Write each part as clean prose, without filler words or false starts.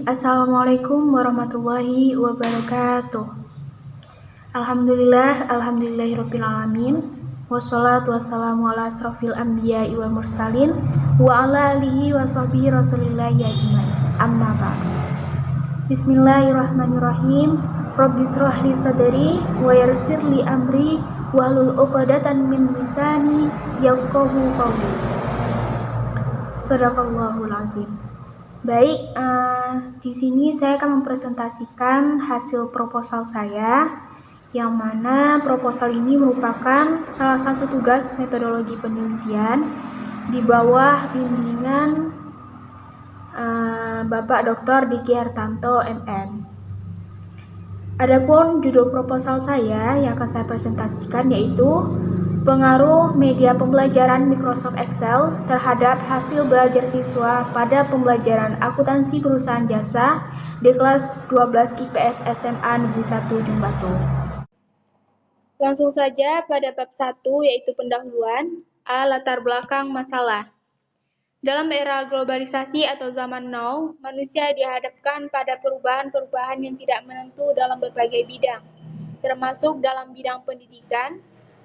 Assalamualaikum warahmatullahi wabarakatuh. Alhamdulillahirabbil alamin. Wassalatu wassalamu ala asrofil anbiya'i wal mursalin wa ala alihi wa sahbihi rasulillahi ajmain. Amma ba'd. Bismillahirrahmanirrahim. Rabbi shrah li sadri wa yassir li amri wahlul 'uqdatam min lisani yafqahu qawli. Shadaqallahul azim. Baik, di sini saya akan mempresentasikan hasil proposal saya, yang mana proposal ini merupakan salah satu tugas metodologi penelitian di bawah bimbingan Bapak Dr. Diki Hartanto, MM. Adapun judul proposal saya yang akan saya presentasikan yaitu pengaruh media pembelajaran Microsoft Excel terhadap hasil belajar siswa pada pembelajaran akuntansi perusahaan jasa di kelas 12 IPS SMA Negeri 1 Jumbatu. Langsung saja pada bab 1 yaitu pendahuluan, latar belakang masalah. Dalam era globalisasi atau zaman now, manusia dihadapkan pada perubahan-perubahan yang tidak menentu dalam berbagai bidang, termasuk dalam bidang pendidikan.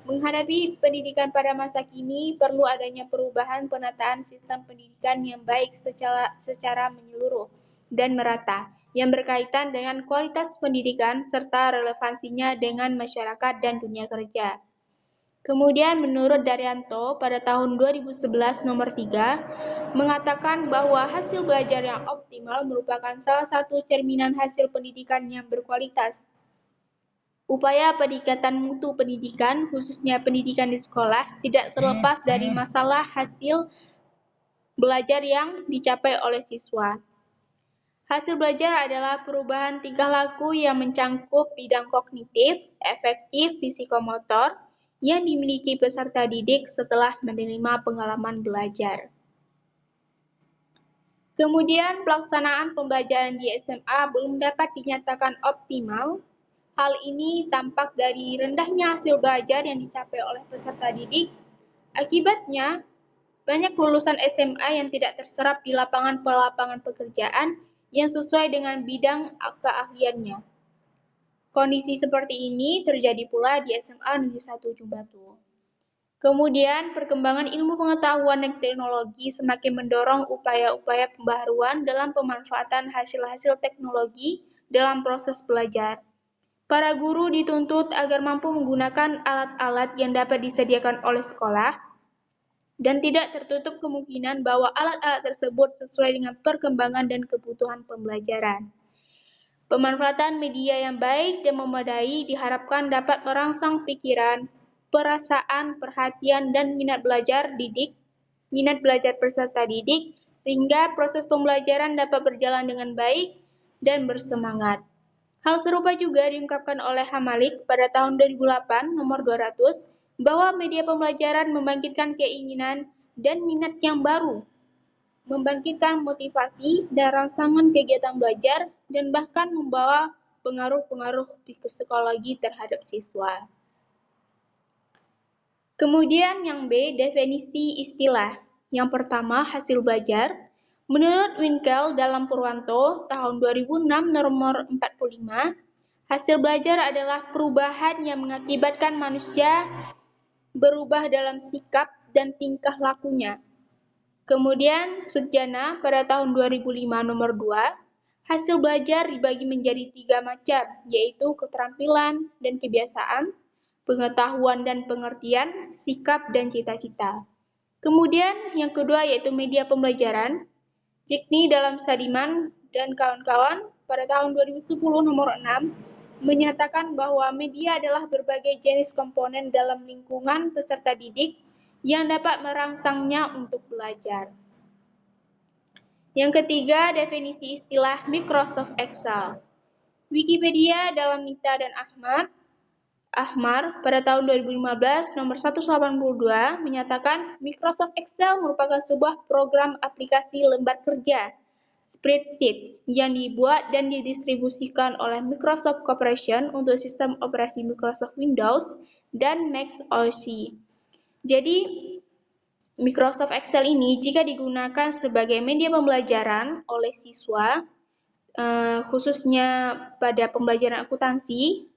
Menghadapi pendidikan pada masa kini, perlu adanya perubahan penataan sistem pendidikan yang baik secara menyeluruh dan merata, yang berkaitan dengan kualitas pendidikan serta relevansinya dengan masyarakat dan dunia kerja. Kemudian menurut Daryanto pada tahun 2011 nomor 3, mengatakan bahwa hasil belajar yang optimal merupakan salah satu cerminan hasil pendidikan yang berkualitas. Upaya peningkatan mutu pendidikan, khususnya pendidikan di sekolah, tidak terlepas dari masalah hasil belajar yang dicapai oleh siswa. Hasil belajar adalah perubahan tingkah laku yang mencangkup bidang kognitif, efektif, fisikomotor yang dimiliki peserta didik setelah menerima pengalaman belajar. Kemudian pelaksanaan pembelajaran di SMA belum dapat dinyatakan optimal. Hal ini tampak dari rendahnya hasil belajar yang dicapai oleh peserta didik. Akibatnya, banyak lulusan SMA yang tidak terserap di lapangan pekerjaan yang sesuai dengan bidang keahliannya. Kondisi seperti ini terjadi pula di SMA Negeri 1 Jumbatu. Kemudian, perkembangan ilmu pengetahuan dan teknologi semakin mendorong upaya-upaya pembaharuan dalam pemanfaatan hasil-hasil teknologi dalam proses belajar. Para guru dituntut agar mampu menggunakan alat-alat yang dapat disediakan oleh sekolah dan tidak tertutup kemungkinan bahwa alat-alat tersebut sesuai dengan perkembangan dan kebutuhan pembelajaran. Pemanfaatan media yang baik dan memadai diharapkan dapat merangsang pikiran, perasaan, perhatian, dan minat belajar peserta didik, sehingga proses pembelajaran dapat berjalan dengan baik dan bersemangat. Hal serupa juga diungkapkan oleh Hamalik pada tahun 2008 nomor 200 bahwa media pembelajaran membangkitkan keinginan dan minat yang baru, membangkitkan motivasi dan rangsangan kegiatan belajar dan bahkan membawa pengaruh-pengaruh psikologi terhadap siswa. Kemudian yang B, definisi istilah. Yang pertama, hasil belajar. Menurut Winkel dalam Purwanto tahun 2006 nomor 45, hasil belajar adalah perubahan yang mengakibatkan manusia berubah dalam sikap dan tingkah lakunya. Kemudian Sudjana pada tahun 2005 nomor 2, hasil belajar dibagi menjadi 3 macam, yaitu keterampilan dan kebiasaan, pengetahuan dan pengertian, sikap dan cita-cita. Kemudian yang kedua yaitu media pembelajaran. Jikni dalam Sadiman dan kawan-kawan pada tahun 2010 nomor 6 menyatakan bahwa media adalah berbagai jenis komponen dalam lingkungan peserta didik yang dapat merangsangnya untuk belajar. Yang ketiga, definisi istilah Microsoft Excel. Wikipedia dalam Nita dan Ahmar pada tahun 2015 nomor 182 menyatakan Microsoft Excel merupakan sebuah program aplikasi lembar kerja spreadsheet yang dibuat dan didistribusikan oleh Microsoft Corporation untuk sistem operasi Microsoft Windows dan Mac OS. Jadi, Microsoft Excel ini jika digunakan sebagai media pembelajaran oleh siswa khususnya pada pembelajaran akuntansi,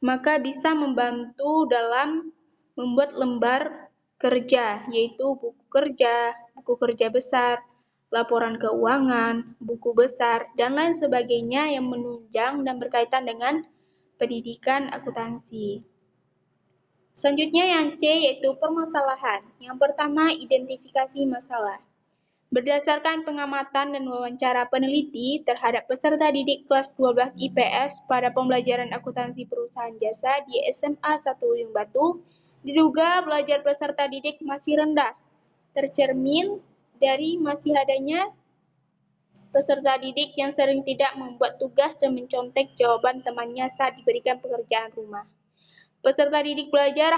maka bisa membantu dalam membuat lembar kerja, yaitu buku kerja besar, laporan keuangan, buku besar, dan lain sebagainya yang menunjang dan berkaitan dengan pendidikan akuntansi. Selanjutnya yang C yaitu permasalahan. Yang pertama, identifikasi masalah. Berdasarkan pengamatan dan wawancara peneliti terhadap peserta didik kelas 12 IPS pada pembelajaran akuntansi perusahaan jasa di SMA 1 Ujung Batu, diduga belajar peserta didik masih rendah, tercermin dari masih adanya peserta didik yang sering tidak membuat tugas dan mencontek jawaban temannya saat diberikan pekerjaan rumah. Peserta didik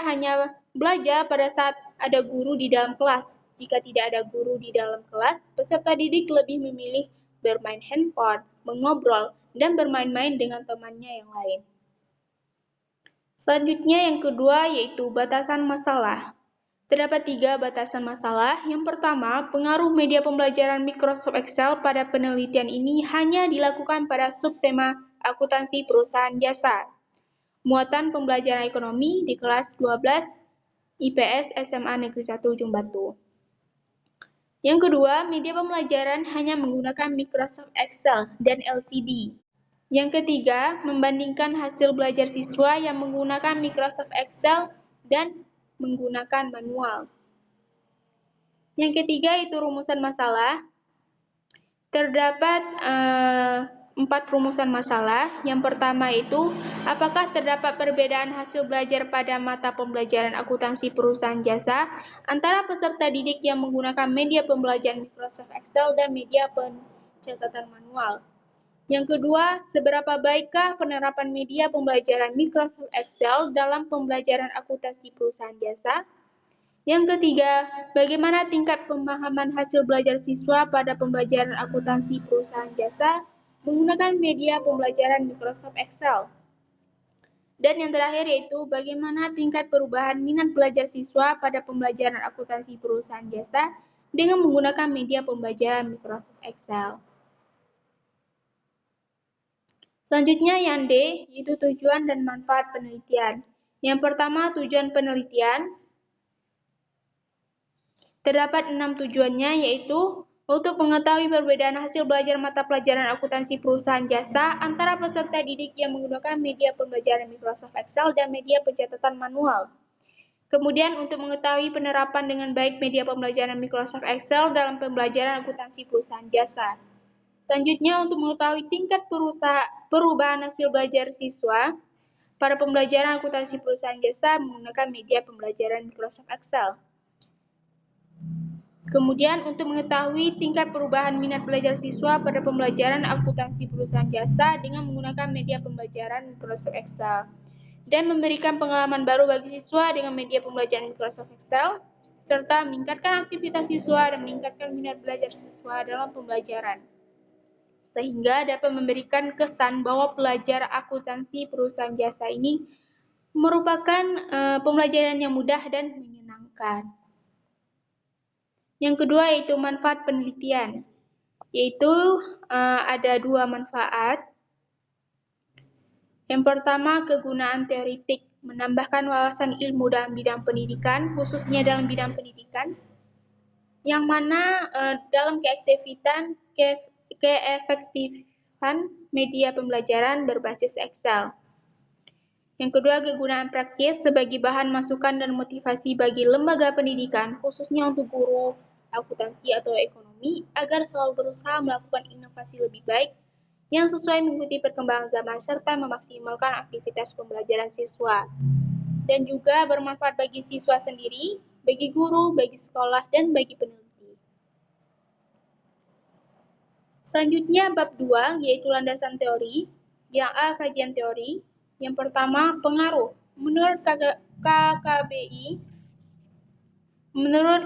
hanya belajar pada saat ada guru di dalam kelas. Jika tidak ada guru di dalam kelas, peserta didik lebih memilih bermain handphone, mengobrol, dan bermain-main dengan temannya yang lain. Selanjutnya yang kedua yaitu batasan masalah. Terdapat 3 batasan masalah. Yang pertama, pengaruh media pembelajaran Microsoft Excel pada penelitian ini hanya dilakukan pada subtema akuntansi perusahaan jasa. Muatan pembelajaran ekonomi di kelas 12 IPS SMA Negeri 1 Ujung Batu. Yang kedua, media pembelajaran hanya menggunakan Microsoft Excel dan LCD. Yang ketiga, membandingkan hasil belajar siswa yang menggunakan Microsoft Excel dan menggunakan manual. Yang ketiga itu rumusan masalah. Terdapat 4 rumusan masalah. Yang pertama itu, apakah terdapat perbedaan hasil belajar pada mata pembelajaran akuntansi perusahaan jasa antara peserta didik yang menggunakan media pembelajaran Microsoft Excel dan media pencatatan manual? Yang kedua, seberapa baikkah penerapan media pembelajaran Microsoft Excel dalam pembelajaran akuntansi perusahaan jasa? Yang ketiga, bagaimana tingkat pemahaman hasil belajar siswa pada pembelajaran akuntansi perusahaan jasa menggunakan media pembelajaran Microsoft Excel? Dan yang terakhir yaitu bagaimana tingkat perubahan minat belajar siswa pada pembelajaran akuntansi perusahaan jasa dengan menggunakan media pembelajaran Microsoft Excel. Selanjutnya yang D, yaitu tujuan dan manfaat penelitian. Yang pertama, tujuan penelitian. Terdapat 6 tujuannya, yaitu untuk mengetahui perbedaan hasil belajar mata pelajaran akuntansi perusahaan jasa antara peserta didik yang menggunakan media pembelajaran Microsoft Excel dan media pencatatan manual. Kemudian untuk mengetahui penerapan dengan baik media pembelajaran Microsoft Excel dalam pembelajaran akuntansi perusahaan jasa. Selanjutnya untuk mengetahui tingkat perubahan hasil belajar siswa pada pembelajaran akuntansi perusahaan jasa menggunakan media pembelajaran Microsoft Excel. Kemudian untuk mengetahui tingkat perubahan minat belajar siswa pada pembelajaran akuntansi perusahaan jasa dengan menggunakan media pembelajaran Microsoft Excel. Dan memberikan pengalaman baru bagi siswa dengan media pembelajaran Microsoft Excel, serta meningkatkan aktivitas siswa dan meningkatkan minat belajar siswa dalam pembelajaran. Sehingga dapat memberikan kesan bahwa pelajar akuntansi perusahaan jasa ini merupakan pembelajaran yang mudah dan menyenangkan. Yang kedua yaitu manfaat penelitian, yaitu ada 2 manfaat. Yang pertama, kegunaan teoritik, menambahkan wawasan ilmu dalam bidang pendidikan, khususnya dalam bidang pendidikan, yang mana dalam keefektifan media pembelajaran berbasis Excel. Yang kedua, kegunaan praktis sebagai bahan masukan dan motivasi bagi lembaga pendidikan, khususnya untuk guru akuntansi atau ekonomi, agar selalu berusaha melakukan inovasi lebih baik yang sesuai mengikuti perkembangan zaman serta memaksimalkan aktivitas pembelajaran siswa. Dan juga bermanfaat bagi siswa sendiri, bagi guru, bagi sekolah, dan bagi peneliti. Selanjutnya bab 2 yaitu landasan teori. Yang A, kajian teori. Yang pertama, pengaruh. Menurut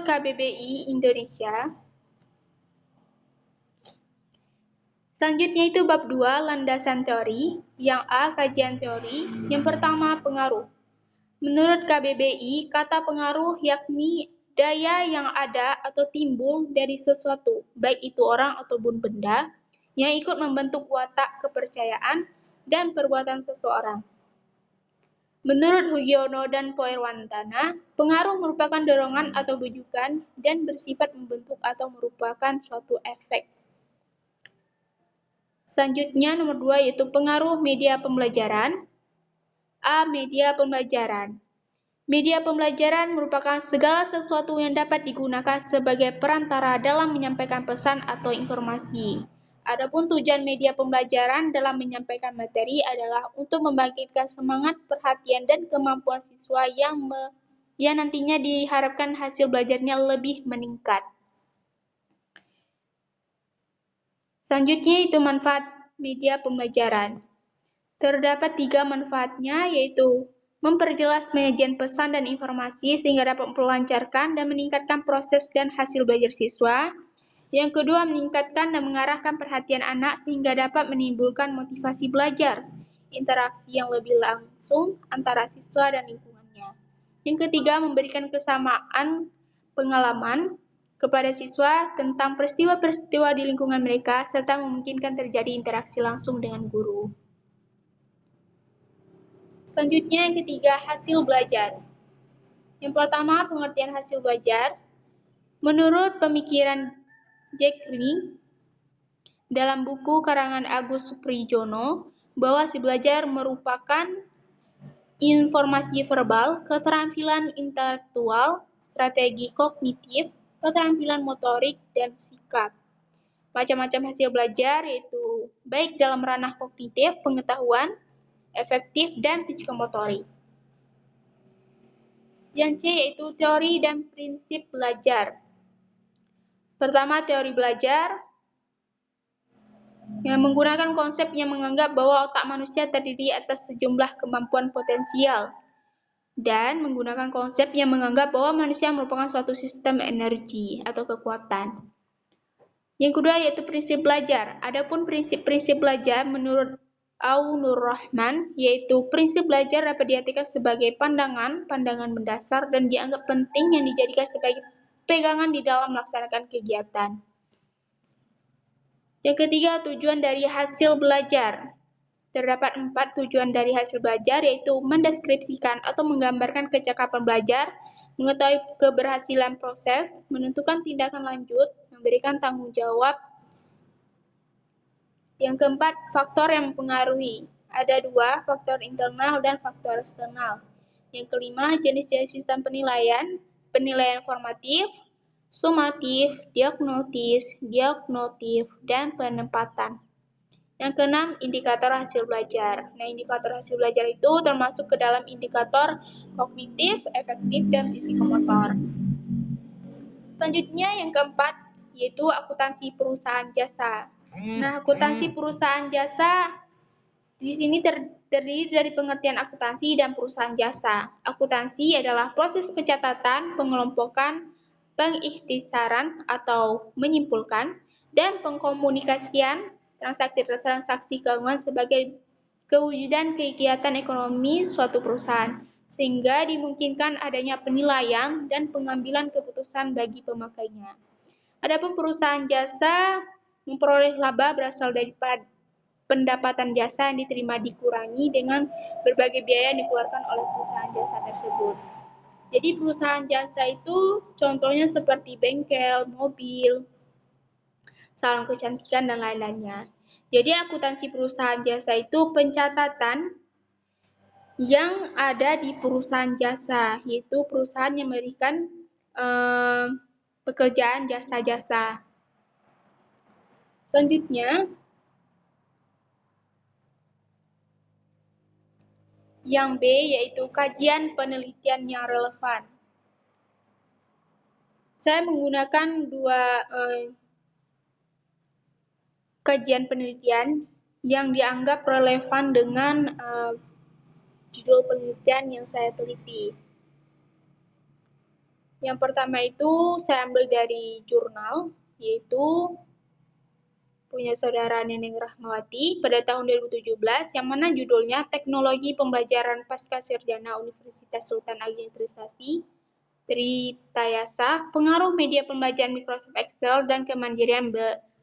KBBI Indonesia. Selanjutnya itu bab 2, landasan teori. Yang A, kajian teori. Yang pertama, pengaruh. Menurut KBBI, kata pengaruh yakni daya yang ada atau timbul dari sesuatu, baik itu orang ataupun benda, yang ikut membentuk watak, kepercayaan, dan perbuatan seseorang. Menurut Hugiono dan Poerwantana, pengaruh merupakan dorongan atau bujukan dan bersifat membentuk atau merupakan suatu efek. Selanjutnya nomor 2 yaitu pengaruh media pembelajaran. A. Media pembelajaran. Media pembelajaran merupakan segala sesuatu yang dapat digunakan sebagai perantara dalam menyampaikan pesan atau informasi. Adapun tujuan media pembelajaran dalam menyampaikan materi adalah untuk membangkitkan semangat, perhatian, dan kemampuan siswa yang nantinya diharapkan hasil belajarnya lebih meningkat. Selanjutnya itu manfaat media pembelajaran. Terdapat 3 manfaatnya, yaitu memperjelas penyajian pesan dan informasi sehingga dapat melancarkan dan meningkatkan proses dan hasil belajar siswa. Yang kedua, meningkatkan dan mengarahkan perhatian anak sehingga dapat menimbulkan motivasi belajar, interaksi yang lebih langsung antara siswa dan lingkungannya. Yang ketiga, memberikan kesamaan pengalaman kepada siswa tentang peristiwa-peristiwa di lingkungan mereka serta memungkinkan terjadi interaksi langsung dengan guru. Selanjutnya yang ketiga, hasil belajar. Yang pertama, pengertian hasil belajar. Menurut pemikiran Jack Lee, dalam buku karangan Agus Supriyono, bahwa si belajar merupakan informasi verbal, keterampilan intelektual, strategi kognitif, keterampilan motorik, dan sikap. Macam-macam hasil belajar yaitu baik dalam ranah kognitif, pengetahuan, efektif, dan psikomotorik. Yang C yaitu teori dan prinsip belajar. Pertama, teori belajar yang menggunakan konsep yang menganggap bahwa otak manusia terdiri atas sejumlah kemampuan potensial dan menggunakan konsep yang menganggap bahwa manusia merupakan suatu sistem energi atau kekuatan. Yang kedua yaitu prinsip belajar. Adapun prinsip-prinsip belajar menurut Aunur Rahman, yaitu prinsip belajar dapat diartikan sebagai pandangan mendasar dan dianggap penting yang dijadikan sebagai pegangan di dalam melaksanakan kegiatan. Yang ketiga, tujuan dari hasil belajar. Terdapat 4 tujuan dari hasil belajar, yaitu mendeskripsikan atau menggambarkan kecakapan belajar, mengetahui keberhasilan proses, menentukan tindakan lanjut, memberikan tanggung jawab. Yang keempat, faktor yang mempengaruhi. Ada 2, faktor internal dan faktor eksternal. Yang kelima, jenis-jenis sistem penilaian, penilaian formatif, sumatif, diagnotis, dan penempatan. Yang keenam, indikator hasil belajar. Nah, indikator hasil belajar itu termasuk ke dalam indikator kognitif, efektif, dan psikomotor. Selanjutnya, yang keempat, yaitu akuntansi perusahaan jasa. Nah, akuntansi perusahaan jasa di sini terdiri dari pengertian akuntansi dan perusahaan jasa. Akuntansi adalah proses pencatatan, pengelompokan, pengikhtisaran atau menyimpulkan, dan pengkomunikasian transaksi keuangan sebagai kewujudan kegiatan ekonomi suatu perusahaan, sehingga dimungkinkan adanya penilaian dan pengambilan keputusan bagi pemakainya. Adapun perusahaan jasa memperoleh laba berasal dari pendapatan jasa yang diterima dikurangi dengan berbagai biaya yang dikeluarkan oleh perusahaan jasa tersebut. Jadi perusahaan jasa itu contohnya seperti bengkel, mobil, salon kecantikan, dan lain-lainnya. Jadi akuntansi perusahaan jasa itu pencatatan yang ada di perusahaan jasa, yaitu perusahaan yang memberikan pekerjaan jasa-jasa. Selanjutnya, yang B yaitu kajian penelitian yang relevan. Saya menggunakan 2 kajian penelitian yang dianggap relevan dengan judul penelitian yang saya teliti. Yang pertama itu saya ambil dari jurnal, yaitu punya saudara Neneng Rahmawati pada tahun 2017, yang mana judulnya Teknologi Pembelajaran Pascasarjana Universitas Sultan Ageng Tritayasa, Pengaruh Media Pembelajaran Microsoft Excel dan Kemandirian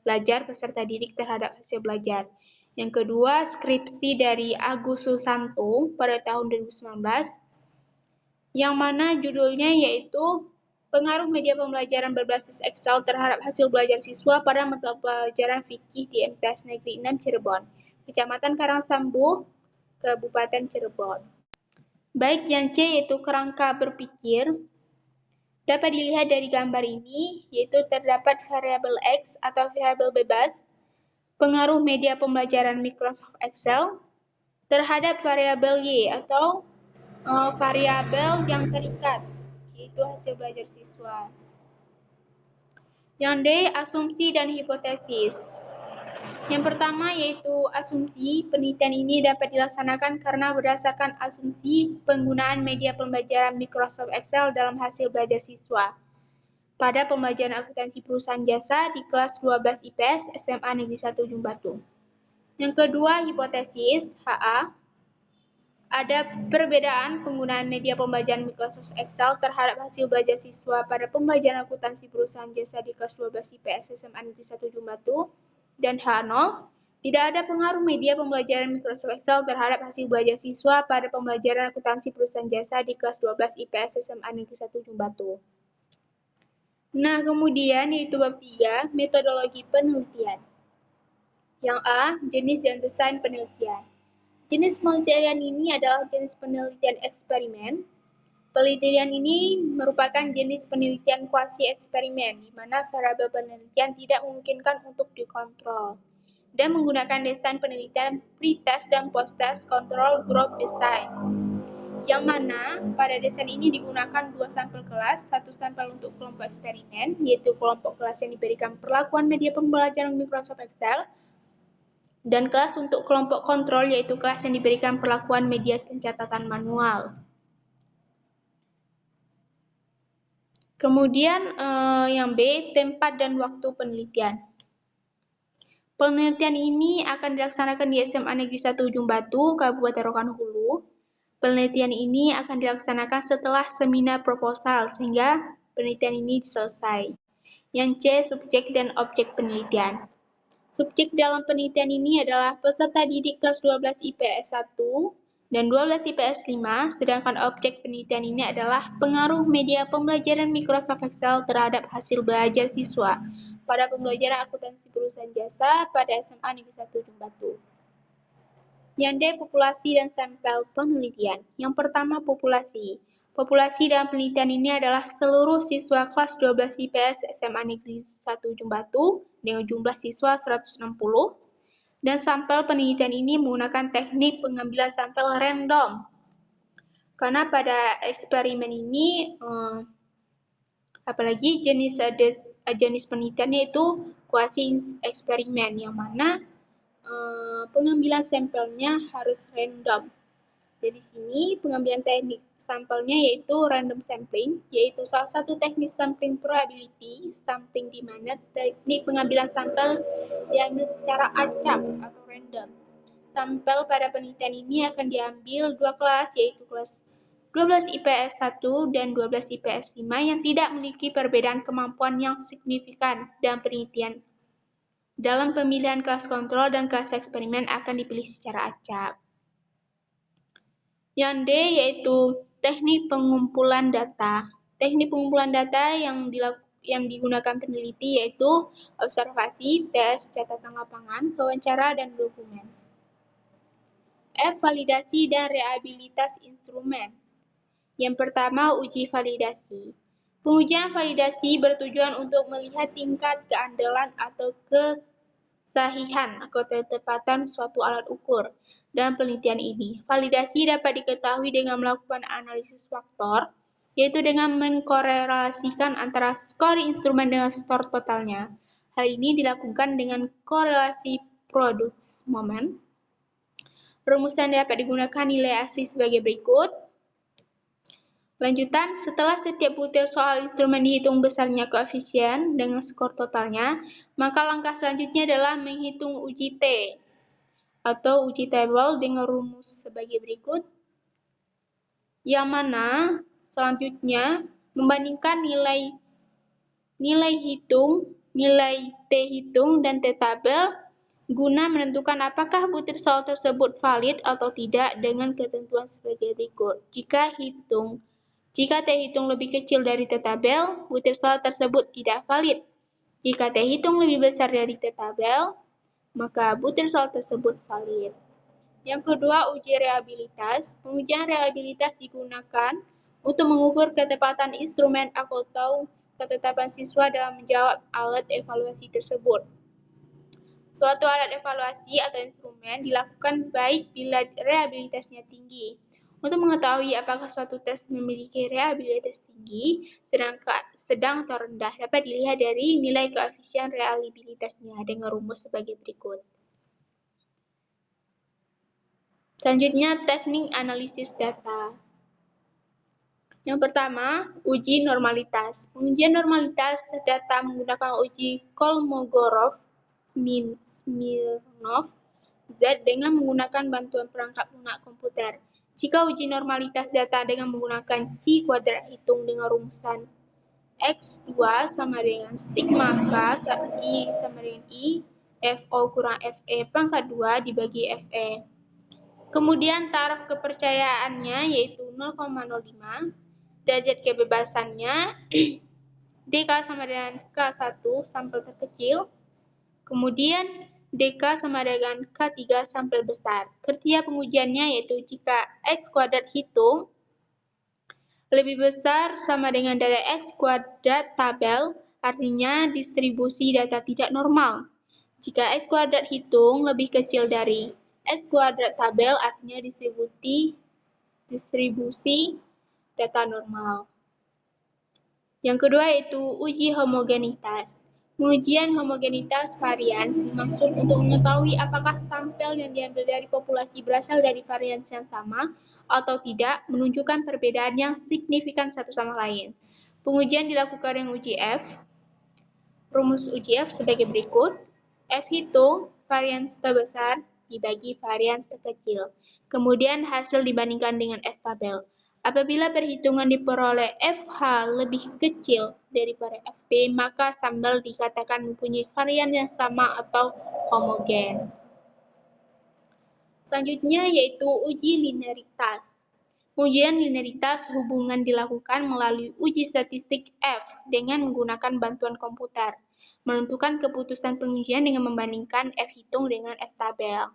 belajar peserta didik terhadap hasil belajar. Yang kedua, skripsi dari Agus Susanto pada tahun 2019, yang mana judulnya yaitu Pengaruh Media Pembelajaran Berbasis Excel terhadap hasil belajar siswa pada mata pelajaran fikih di MTS Negeri 6 Cirebon, Kecamatan Karangsambu, Kabupaten Cirebon. Baik yang C yaitu kerangka berpikir, dapat dilihat dari gambar ini, yaitu terdapat variabel X atau variabel bebas, pengaruh media pembelajaran Microsoft Excel terhadap variabel Y atau variabel yang terikat, yaitu hasil belajar siswa. Yang D, asumsi dan hipotesis. Yang pertama yaitu asumsi. Penelitian ini dapat dilaksanakan karena berdasarkan asumsi penggunaan media pembelajaran Microsoft Excel dalam hasil belajar siswa pada pembelajaran akuntansi perusahaan jasa di kelas 12 IPS SMA Negeri 1 Ujung Batu. Yang kedua, hipotesis HA. Ada perbedaan penggunaan media pembelajaran Microsoft Excel terhadap hasil belajar siswa pada pembelajaran akuntansi perusahaan jasa di kelas 12 IPS SMA Negeri 1 Ujung Batu. Dan H0, tidak ada pengaruh media pembelajaran Microsoft Excel terhadap hasil belajar siswa pada pembelajaran akuntansi perusahaan jasa di kelas 12 IPS SMA Negeri 1 Ujung Batu. Nah, kemudian yaitu bab 3, metodologi penelitian. Yang A, jenis dan desain penelitian. Jenis penelitian ini adalah jenis penelitian eksperimen. Penelitian ini merupakan jenis penelitian kuasi eksperimen, di mana variabel penelitian tidak memungkinkan untuk dikontrol, dan menggunakan desain penelitian pre-test dan post-test control group design, yang mana pada desain ini digunakan 2 sampel kelas, 1 sampel untuk kelompok eksperimen, yaitu kelompok kelas yang diberikan perlakuan media pembelajaran Microsoft Excel, dan kelas untuk kelompok kontrol, yaitu kelas yang diberikan perlakuan media pencatatan manual. Kemudian yang B, tempat dan waktu penelitian. Penelitian ini akan dilaksanakan di SMA Negeri 1 Ujung Batu, Kabupaten Rokan Hulu. Penelitian ini akan dilaksanakan setelah seminar proposal, sehingga penelitian ini selesai. Yang C, subjek dan objek penelitian. Subjek dalam penelitian ini adalah peserta didik kelas 12 IPS 1 dan 12 IPS 5, sedangkan objek penelitian ini adalah pengaruh media pembelajaran Microsoft Excel terhadap hasil belajar siswa pada pembelajaran akuntansi perusahaan jasa pada SMA Negeri 1 Ujung Batu. Yang D, populasi dan sampel penelitian. Yang pertama, populasi. Populasi dalam penelitian ini adalah seluruh siswa kelas 12 IPS SMA Negeri 1 Ujung Batu dengan jumlah siswa 160. Dan sampel penelitian ini menggunakan teknik pengambilan sampel random. Karena pada eksperimen ini, apalagi jenis penelitiannya itu kuasi eksperimen, yang mana pengambilan sampelnya harus random. Jadi di sini pengambilan teknik sampelnya yaitu random sampling, yaitu salah satu teknik sampling probability sampling, di mana teknik pengambilan sampel diambil secara acak atau random. Sampel pada penelitian ini akan diambil 2 kelas, yaitu kelas 12 IPS 1 dan 12 IPS 5 yang tidak memiliki perbedaan kemampuan yang signifikan dalam penelitian. Dalam pemilihan kelas kontrol dan kelas eksperimen akan dipilih secara acak. Yang D yaitu teknik pengumpulan data. Teknik pengumpulan data yang digunakan peneliti yaitu observasi, tes, catatan lapangan, wawancara, dan dokumen. F, validasi dan reliabilitas instrumen. Yang pertama, uji validasi. Pengujian validasi bertujuan untuk melihat tingkat keandalan atau kesahihan atau ketepatan suatu alat ukur. Dalam penelitian ini, validasi dapat diketahui dengan melakukan analisis faktor, yaitu dengan mengkorelasikan antara skor instrumen dengan skor totalnya. Hal ini dilakukan dengan korelasi product moment. Rumusan dapat digunakan nilai asli sebagai berikut. Lanjutan, setelah setiap butir soal instrumen dihitung besarnya koefisien dengan skor totalnya, maka langkah selanjutnya adalah menghitung uji T atau uji tabel dengan rumus sebagai berikut, yang mana selanjutnya membandingkan nilai hitung nilai T hitung dan T tabel guna menentukan apakah butir soal tersebut valid atau tidak dengan ketentuan sebagai berikut. Jika T hitung lebih kecil dari T tabel, butir soal tersebut tidak valid. Jika T hitung lebih besar dari T tabel, maka butir soal tersebut valid. Yang kedua, uji reliabilitas. Pengujian reliabilitas digunakan untuk mengukur ketepatan instrumen atau ketetapan siswa dalam menjawab alat evaluasi tersebut. Suatu alat evaluasi atau instrumen dilakukan baik bila reliabilitasnya tinggi. Untuk mengetahui apakah suatu tes memiliki reliabilitas tinggi, sedang atau rendah, dapat dilihat dari nilai koefisien reliabilitasnya dengan rumus sebagai berikut. Selanjutnya, teknik analisis data. Yang pertama, uji normalitas. Pengujian normalitas data menggunakan uji Kolmogorov-Smirnov Z dengan menggunakan bantuan perangkat lunak komputer. Jika uji normalitas data dengan menggunakan C kuadrat hitung dengan rumusan X2 sama dengan stigma K, I sama dengan I, FO kurang FE pangkat 2 dibagi FE. Kemudian taraf kepercayaannya yaitu 0,05, derajat kebebasannya DK sama dengan K1 sampel terkecil, kemudian DK sama dengan K3 sampel besar. Kriteria pengujiannya yaitu jika X kuadrat hitung lebih besar sama dengan dari X kuadrat tabel, artinya distribusi data tidak normal. Jika X kuadrat hitung lebih kecil dari X kuadrat tabel, artinya distribusi data normal. Yang kedua yaitu uji homogenitas. Pengujian homogenitas varians dimaksud untuk mengetahui apakah sampel yang diambil dari populasi berasal dari varians yang sama atau tidak, menunjukkan perbedaan yang signifikan satu sama lain. Pengujian dilakukan dengan uji F. Rumus uji F sebagai berikut. F hitung varians terbesar dibagi varians terkecil. Kemudian hasil dibandingkan dengan F tabel. Apabila perhitungan diperoleh FH lebih kecil daripada FP, maka sampel dikatakan mempunyai varian yang sama atau homogen. Selanjutnya yaitu uji linearitas. Ujian linearitas hubungan dilakukan melalui uji statistik F dengan menggunakan bantuan komputer. Menentukan keputusan pengujian dengan membandingkan F hitung dengan F tabel.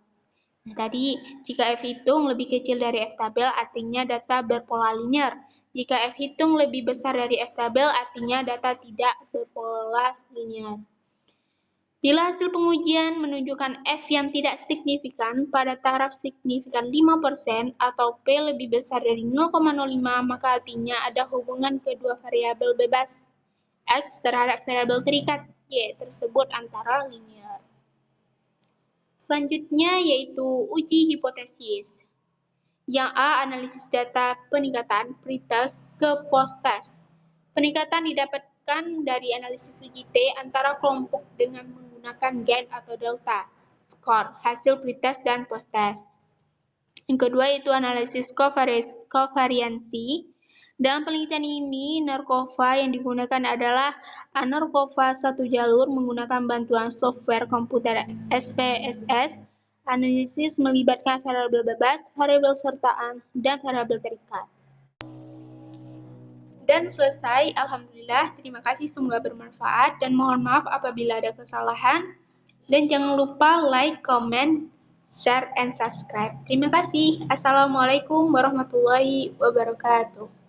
Nah, tadi, jika F hitung lebih kecil dari F tabel, artinya data berpola linear. Jika F hitung lebih besar dari F tabel, artinya data tidak berpola linear. Bila hasil pengujian menunjukkan F yang tidak signifikan pada taraf signifikan 5% atau P lebih besar dari 0,05, maka artinya ada hubungan kedua variabel bebas X terhadap variabel terikat Y tersebut antara linear. Selanjutnya yaitu uji hipotesis. Yang A, analisis data peningkatan pretest ke post-test. Peningkatan didapatkan dari analisis uji T antara kelompok dengan menggunakan gain atau delta, skor, hasil pretest dan post-test. Yang kedua yaitu analisis kovariansi. Dalam penelitian ini, narkova yang digunakan adalah narkova satu jalur menggunakan bantuan software komputer SPSS. Analisis melibatkan variabel bebas, variabel sertaan, dan variabel terikat. Dan selesai, alhamdulillah. Terima kasih, semoga bermanfaat dan mohon maaf apabila ada kesalahan. Dan jangan lupa like, comment, share, and subscribe. Terima kasih. Assalamualaikum warahmatullahi wabarakatuh.